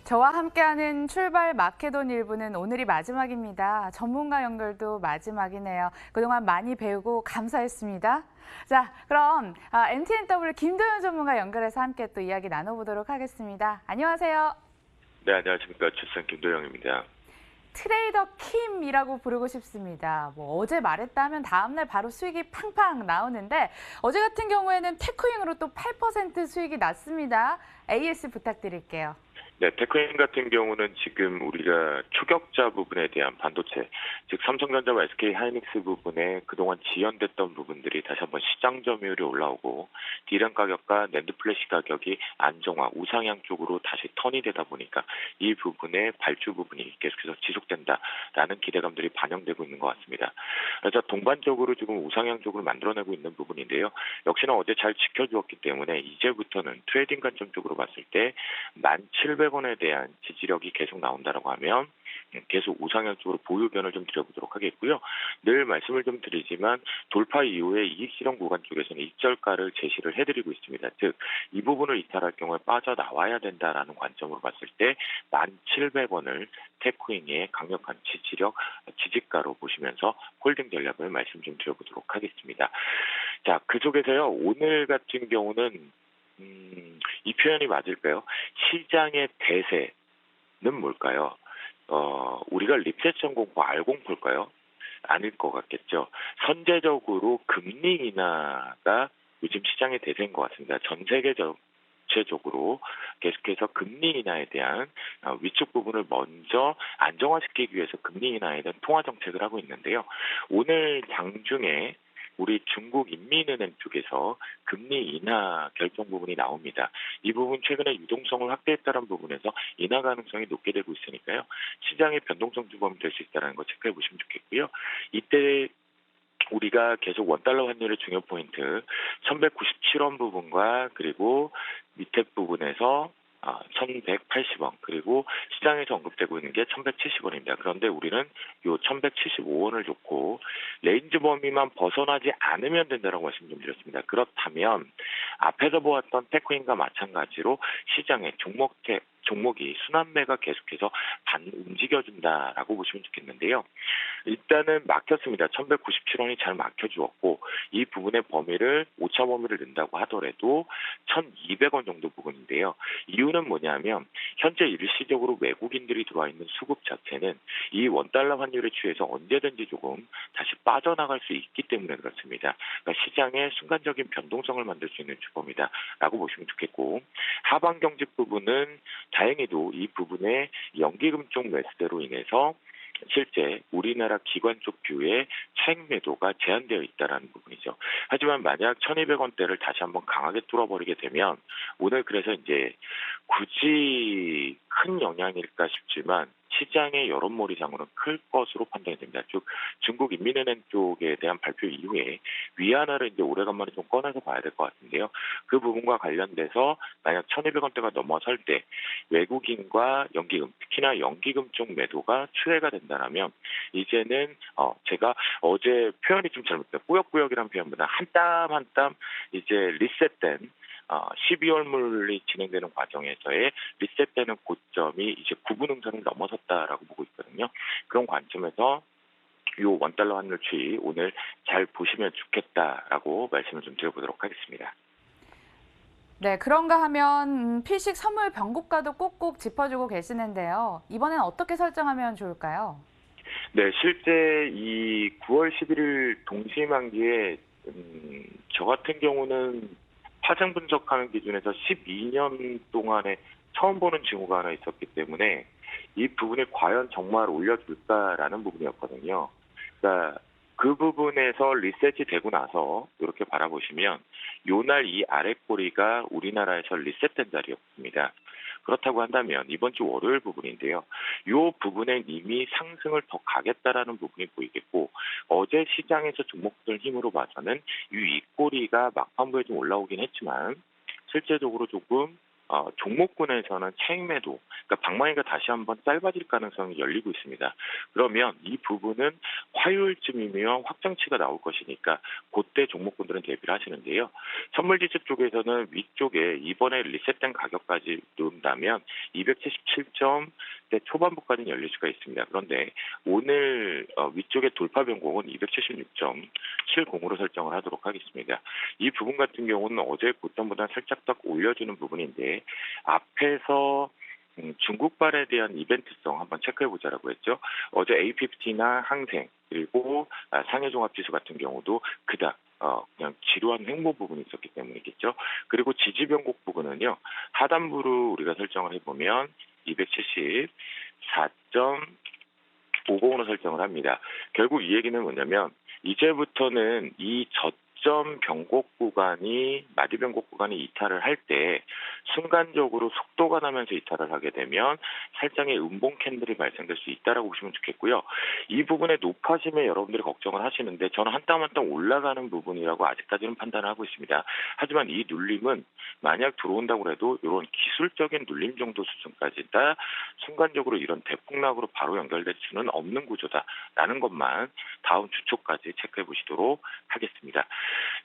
저와 함께하는 출발 마케돈 일부는 오늘이 마지막입니다. 전문가 연결도 마지막이네요. 그동안 많이 배우고 감사했습니다. 자, 그럼 MTNW 김도현 전문가 연결해서 함께 또 이야기 나눠보도록 하겠습니다. 안녕하세요. 네, 안녕하십니까. 출산 김도영입니다. 트레이더 킴이라고 부르고 싶습니다. 어제 말했다 하면 다음날 바로 수익이 팡팡 나오는데 어제 같은 경우에는 테크윙으로 또 8% 수익이 났습니다. AS 부탁드릴게요. 네, 테크인 같은 경우는 지금 우리가 추격자 부분에 대한 반도체, 즉 삼성전자와 SK 하이닉스 부분에 그동안 지연됐던 부분들이 다시 한번 시장 점유율이 올라오고 D램 가격과 낸드 플래시 가격이 안정화, 우상향 쪽으로 다시 턴이 되다 보니까 이 부분의 발주 부분이 계속해서 지속된다라는 기대감들이 반영되고 있는 것 같습니다. 그래서 동반적으로 지금 우상향 쪽으로 만들어내고 있는 부분인데요. 역시나 어제 잘 지켜주었기 때문에 이제부터는 트레이딩 관점 쪽으로 봤을 때 1,700원에 대한 지지력이 계속 나온다라고 하면 계속 우상향 쪽으로 보유견을 좀 드려보도록 하겠고요. 늘 말씀을 좀 드리지만 돌파 이후에 이익 실현 구간 쪽에서는 익절가를 제시를 해드리고 있습니다. 즉 이 부분을 이탈할 경우에 빠져나와야 된다라는 관점으로 봤을 때 1,700원을 테크윙의 강력한 지지력, 지지가로 보시면서 홀딩 전략을 말씀 좀 드려보도록 하겠습니다. 자, 그 속에서요. 오늘 같은 경우는 이 표현이 맞을까요? 시장의 대세는 뭘까요? 우리가 립세션 공포 알공포일까요? 아닐 것 같겠죠. 선제적으로 금리 인하가 요즘 시장의 대세인 것 같습니다. 전 세계적으로 계속해서 금리 인하에 대한 위축 부분을 먼저 안정화시키기 위해서 금리 인하에 대한 통화 정책을 하고 있는데요. 오늘 장중에 우리 중국 인민은행 쪽에서 금리 인하 결정 부분이 나옵니다. 이 부분 최근에 유동성을 확대했다는 부분에서 인하 가능성이 높게 되고 있으니까요. 시장의 변동성 주범이 될 수 있다는 거 체크해 보시면 좋겠고요. 이때 우리가 계속 원달러 환율의 중요 포인트 1197원 부분과 그리고 밑에 부분에서 1,180원 그리고 시장에서 언급되고 있는 게 1,170원입니다. 그런데 우리는 요 1,175원을 좋고 레인지 범위만 벗어나지 않으면 된다고 말씀 좀 드렸습니다. 그렇다면 앞에서 보았던 테크인과 마찬가지로 시장의 종목이 순환매가 계속해서 움직여준다라고 보시면 좋겠는데요. 일단은 막혔습니다. 1,197원이 잘 막혀주었고 이 부분의 범위를 오차 범위를 넣는다고 하더라도 1,200원 정도 부분인데요. 이유는 뭐냐면 현재 일시적으로 외국인들이 들어와 있는 수급 자체는 이 원달러 환율에 취해서 언제든지 조금 다시 빠져나갈 수 있기 때문에 그렇습니다. 그러니까 시장의 순간적인 변동성을 만들 수 있는 주범이다라고 보시면 좋겠고 하방 경직 부분은 다행히도 이 부분에 연기금 쪽 매수대로 인해서 실제 우리나라 기관 쪽 뷰에 차익 매도가 제한되어 있다는 부분이죠. 하지만 만약 1,200원대를 다시 한번 강하게 뚫어버리게 되면 오늘 그래서 이제 굳이 큰 영향일까 싶지만 시장의 여론몰이상으로는 클 것으로 판단이 됩니다. 즉 중국 인민은행 쪽에 대한 발표 이후에 위안화를 이제 오래간만에 좀 꺼내서 봐야 될 것 같은데요. 그 부분과 관련돼서 만약 1,200원대가 넘어설 때 외국인과 연기금, 특히나 연기금 쪽 매도가 추세가 된다면 이제는 제가 어제 표현이 좀 잘못됐어요. 꾸역꾸역이라는 표현보다 한 땀 한 땀 이제 리셋된 12월 물이 진행되는 과정에서의 리셋되는 고점이 이제 9분 음선을 넘어섰다라고 보고 있거든요. 그런 관점에서 요 원달러 환율 추이 오늘 잘 보시면 좋겠다라고 말씀을 좀 드려보도록 하겠습니다. 네, 그런가 하면 필식 선물 변곡가도 꼭꼭 짚어주고 계시는데요. 이번엔 어떻게 설정하면 좋을까요? 네, 실제 이 9월 11일 동시만기에 저 같은 경우는 파생 분석하는 기준에서 12년 동안에 처음 보는 징후가 하나 있었기 때문에 이 부분이 과연 정말 올려줄까라는 부분이었거든요. 그러니까 그 부분에서 리셋이 되고 나서 이렇게 바라보시면 요날 이 아래 꼬리가 우리나라에서 리셋된 자리였습니다. 그렇다고 한다면 이번 주 월요일 부분인데요. 이 부분에 이미 상승을 더 가겠다라는 부분이 보이겠고 어제 시장에서 종목들 힘으로 봐서는 이 윗꼬리가 막판부에 좀 올라오긴 했지만 실제적으로 조금 종목군에서는 차익 매도, 그러니까 방망이가 다시 한번 짧아질 가능성이 열리고 있습니다. 그러면 이 부분은 화요일쯤이면 확정치가 나올 것이니까 그때 종목군들은 대비를 하시는데요. 선물지수 쪽에서는 위쪽에 이번에 리셋된 가격까지 놓는다면 277점대 초반부까지는 열릴 수가 있습니다. 그런데 오늘 위쪽에 돌파 변곡은 276.70으로 설정을 하도록 하겠습니다. 이 부분 같은 경우는 어제 고점보다 살짝 더 올려주는 부분인데 앞에서 중국발에 대한 이벤트성 한번 체크해보자라고 했죠. 어제 A50나 항생 그리고 상해종합지수 같은 경우도 그닥 그냥 지루한 횡보 부분이 있었기 때문이겠죠. 그리고 지지 변곡 부분은요. 하단부로 우리가 설정을 해보면 274.50으로 설정을 합니다. 결국 이 얘기는 뭐냐면 이제부터는 이 저점 변곡 구간이 마디 변곡 구간이 이탈을 할 때 순간적으로 속도가 나면서 이탈을 하게 되면 살짝의 음봉 캔들이 발생될 수 있다라고 보시면 좋겠고요. 이 부분에 높아짐에 여러분들이 걱정을 하시는데 저는 한 땀 한 땀 올라가는 부분이라고 아직까지는 판단을 하고 있습니다. 하지만 이 눌림은 만약 들어온다고 해도 이런 기술적인 눌림 정도 수준까지다 순간적으로 이런 대폭락으로 바로 연결될 수는 없는 구조다라는 것만 다음 주초까지 체크해 보시도록 하겠습니다.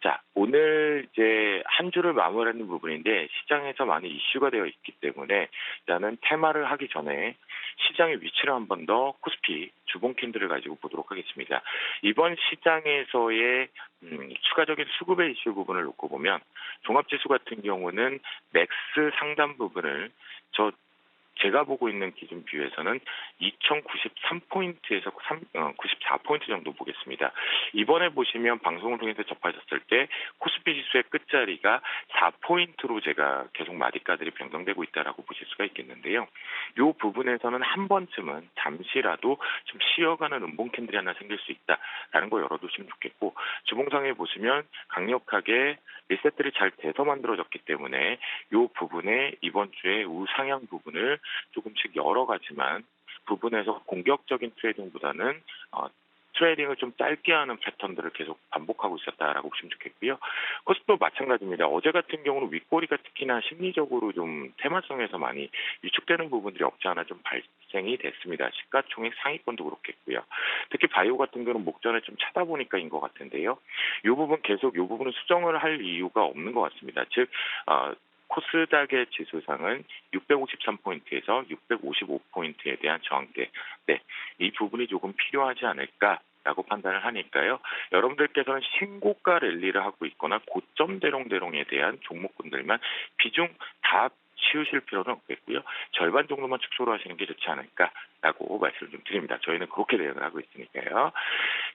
자, 오늘 이제 한 주를 마무리하는 부분인데 시장에서 많이 이슈가 되어 있기 때문에 일단은 테마를 하기 전에 시장의 위치를 한 번 더 코스피 주봉 캔들을 가지고 보도록 하겠습니다. 이번 시장에서의 추가적인 수급의 이슈 부분을 놓고 보면 종합지수 같은 경우는 맥스 상단 부분을 제가 보고 있는 기준 뷰에서는 2093포인트에서 94포인트 정도 보겠습니다. 이번에 보시면 방송을 통해서 접하셨을 때 코스피 지수의 끝자리가 4포인트로 제가 계속 마디가들이 변경되고 있다라고 보실 수가 있겠는데요. 이 부분에서는 한 번쯤은 잠시라도 좀 쉬어가는 음봉 캔들이 하나 생길 수 있다라는 거 열어두시면 좋겠고 주봉상에 보시면 강력하게 리셋들이 잘 돼서 만들어졌기 때문에 이 부분에 이번 주에 우상향 부분을 조금씩 여러 가지만 부분에서 공격적인 트레이딩보다는 트레이딩을 좀 짧게 하는 패턴들을 계속 반복하고 있었다라고 보시면 좋겠고요. 코스피도 마찬가지입니다. 어제 같은 경우는 윗꼬리가 특히나 심리적으로 좀 테마성에서 많이 위축되는 부분들이 없지 않아 좀 발생이 됐습니다. 시가총액 상위권도 그렇겠고요. 특히 바이오 같은 경우는 목전에 좀 찾아보니까인 것 같은데요. 이 부분 계속 이 부분은 수정을 할 이유가 없는 것 같습니다. 즉 코스닥의 지수상은 653포인트에서 655포인트에 대한 저항대, 이 부분이 조금 필요하지 않을까라고 판단을 하니까요. 여러분들께서는 신고가 랠리를 하고 있거나 고점 대롱대롱에 대한 종목군들만 비중 다 치우실 필요는 없겠고요. 절반 정도만 축소로 하시는 게 좋지 않을까라고 말씀을 좀 드립니다. 저희는 그렇게 대응을 하고 있으니까요.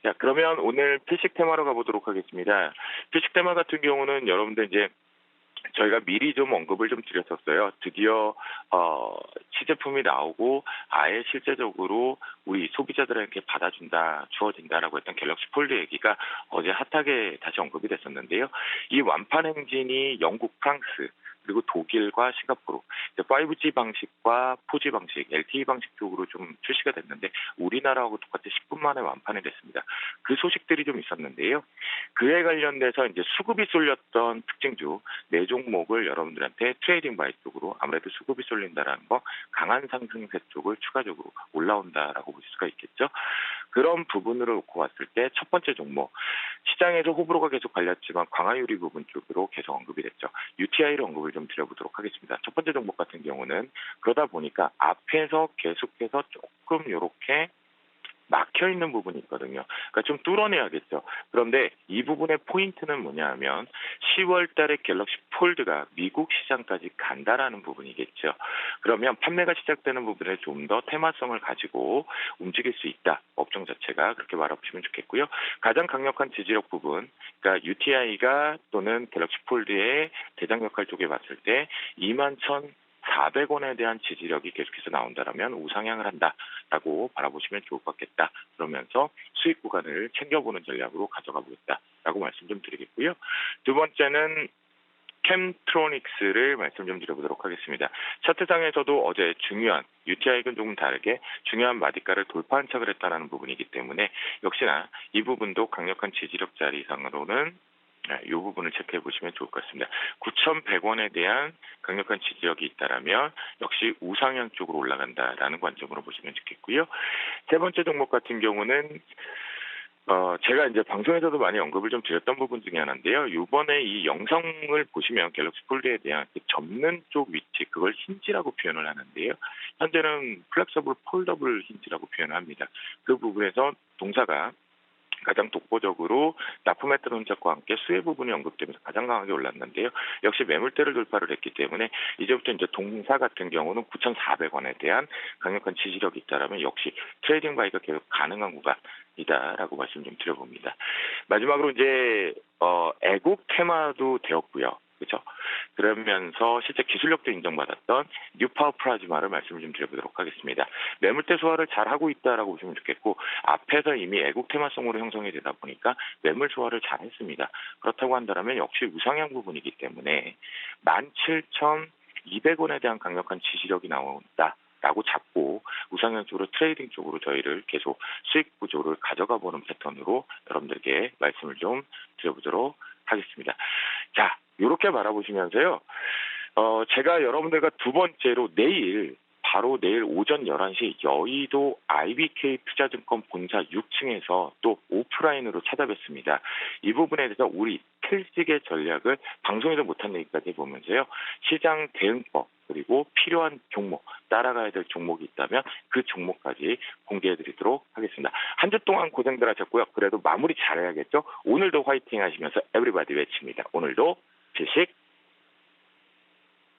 자, 그러면 오늘 필식 테마로 가보도록 하겠습니다. 필식 테마 같은 경우는 여러분들 이제 저희가 미리 좀 언급을 좀 드렸었어요. 드디어 시제품이 나오고 아예 실제적으로 우리 소비자들에게 주어진다라고 했던 갤럭시 폴드 얘기가 어제 핫하게 다시 언급이 됐었는데요. 이 완판 행진이 영국, 프랑스 그리고 독일과 싱가포르 5G 방식과 4G 방식, LTE 방식 쪽으로 좀 출시가 됐는데 우리나라하고 똑같이 10분 만에 완판이 됐습니다. 그 소식들이 좀 있었는데요. 그에 관련돼서 이제 수급이 쏠렸던 특징주 네 종목을 여러분들한테 트레이딩 바이 쪽으로 아무래도 수급이 쏠린다라는 거 강한 상승세 쪽을 추가적으로 올라온다라고 볼 수가 있겠죠. 그런 부분으로 놓고 봤을 때 첫 번째 종목 시장에서 호불호가 계속 갈렸지만 강화유리 부분 쪽으로 계속 언급이 됐죠. UTI를 언급을 좀 드려보도록 하겠습니다. 첫 번째 종목 같은 경우는 그러다 보니까 앞에서 계속해서 조금 이렇게 막혀 있는 부분이 있거든요. 그러니까 좀 뚫어내야겠죠. 그런데 이 부분의 포인트는 뭐냐 하면 10월 달에 갤럭시 폴드가 미국 시장까지 간다라는 부분이겠죠. 그러면 판매가 시작되는 부분에 좀 더 테마성을 가지고 움직일 수 있다. 업종 자체가 그렇게 말해보시면 좋겠고요. 가장 강력한 지지력 부분, 그러니까 UTI가 또는 갤럭시 폴드의 대장 역할 쪽에 봤을 때 21,400원에 대한 지지력이 계속해서 나온다라면 우상향을 한다라고 바라보시면 좋을 것 같겠다. 그러면서 수익 구간을 챙겨보는 전략으로 가져가 보겠다라고 말씀 좀 드리겠고요. 두 번째는 캠트로닉스를 말씀 좀 드려보도록 하겠습니다. 차트상에서도 어제 중요한 UTI는 조금 다르게 중요한 마디가를 돌파 한착을 했다는 부분이기 때문에 역시나 이 부분도 강력한 지지력 자리 이상으로는 이 부분을 체크해 보시면 좋을 것 같습니다. 9,100원에 대한 강력한 지지력이 있다라면 역시 우상향 쪽으로 올라간다라는 관점으로 보시면 좋겠고요. 세 번째 종목 같은 경우는 제가 이제 방송에서도 많이 언급을 좀 드렸던 부분 중에 하나인데요. 이번에 이 영상을 보시면 갤럭시 폴드에 대한 그 접는 쪽 위치, 그걸 힌지라고 표현을 하는데요. 현재는 플렉서블 폴더블 힌지라고 표현을 합니다. 그 부분에서 동사가 가장 독보적으로 납품했던 흔적과 함께 수혜 부분이 언급되면서 가장 강하게 올랐는데요. 역시 매물대를 돌파를 했기 때문에 이제부터 이제 동사 같은 경우는 9,400원에 대한 강력한 지지력이 있다라면 역시 트레이딩 바이가 계속 가능한 구간이다라고 말씀 좀 드려봅니다. 마지막으로 이제 애국 테마도 되었고요. 그렇죠? 그러면서 실제 기술력도 인정받았던 뉴파워 플라즈마를 말씀을 좀 드려보도록 하겠습니다. 매물대 소화를 잘 하고 있다라고 보시면 좋겠고 앞에서 이미 애국 테마성으로 형성이 되다 보니까 매물 소화를 잘 했습니다. 그렇다고 한다면 역시 우상향 부분이기 때문에 17,200원에 대한 강력한 지지력이 나온다. 라고 잡고 우상향 쪽으로 트레이딩 쪽으로 저희를 계속 수익 구조를 가져가 보는 패턴으로 여러분들께 말씀을 좀 드려보도록 하겠습니다. 자, 이렇게 바라보시면서요. 제가 여러분들과 두 번째로 바로 내일 오전 11시 여의도 IBK 투자증권 본사 6층에서 또 오프라인으로 찾아뵙습니다. 이 부분에 대해서 우리 필식의 전략을 방송에서 못한 얘기까지 해보면서요. 시장 대응법 그리고 필요한 종목, 따라가야 될 종목이 있다면 그 종목까지 공개해드리도록 하겠습니다. 한 주 동안 고생들 하셨고요. 그래도 마무리 잘해야겠죠. 오늘도 화이팅 하시면서 에브리바디 외칩니다. 오늘도 필식